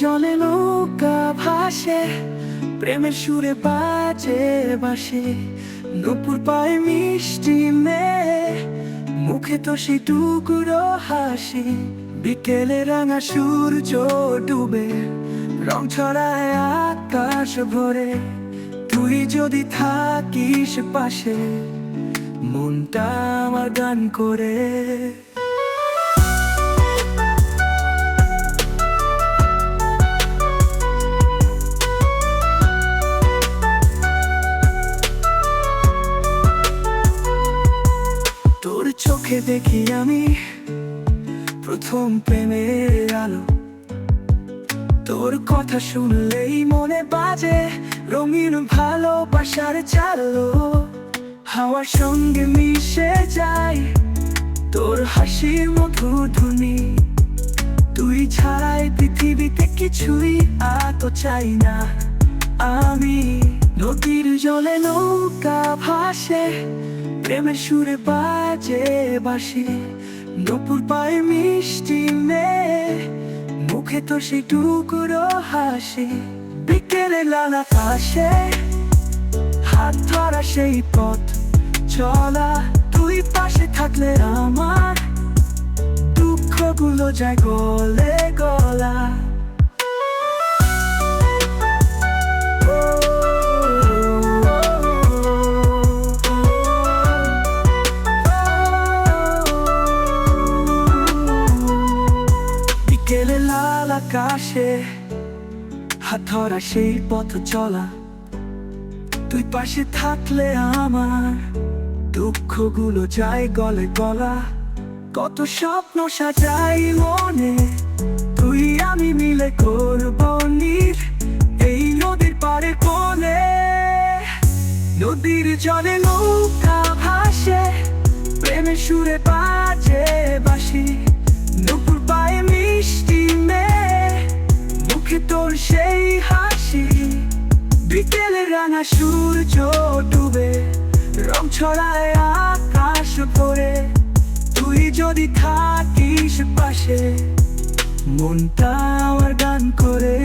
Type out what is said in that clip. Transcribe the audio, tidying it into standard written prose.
জলে নৌকা ভাসে, প্রেমের সুরে বাজে বাঁশি। নুপুর পায়ে মিষ্টি মেয়ে, মুখে তো সেই টুকরো হাসি। বিকেলে রাঙা সূর্য ডুবে, রং ছড়ায় আকাশ ভরে। তুই যদি থাকিস পাশে, মনটা আমার গান করে। তোর চোখে দেখি আমি প্রথম প্রেমের আলো। তোর কথা শুনলেই মনে বাজে রঙিন ভালোবাসার চালো। হাওয়ার সঙ্গে মিশে যায় তোর হাসির মধুর ধ্বনি। তুই ছাড়াই পৃথিবীতে কিছুই আর তো চাই না আমি। নদীর জলে নৌকা ভাসে, প্রেমের সুরে বাজে বাঁশি। নুপুর পায়ে মিষ্টি মেয়ে, মুখে তো সেই টুকরো হাসি। বিকেলে লাল আকাশে হাত ধরা সেই পথ চলা। তুই পাশে থাকলে আমার দুঃখগুলো যায় গলে গলা। বিকেলে লাল আকাশে হাত ধরা সেই পথ চলা। তুই পাশে থাকলে আমার দুঃখগুলো যায় গলে গলা। কত স্বপ্ন সাজাই মনে, তুই আমি মিলে করবো নীর এই নদীর পাড়ে কোলে। নদীর জলে নৌকা ভাসে, প্রেমের সুরে বাজে বাঁশি। নুপুর পায়ে মিষ্টি মেয়ে, মুখে তোর সেই হাসি। বিকেলে রাঙা সূর্য ডুবে, রং ছড়ায় আকাশ ভরে। তুই যদি থাকিস পাশে, মনটা আমার গান করে।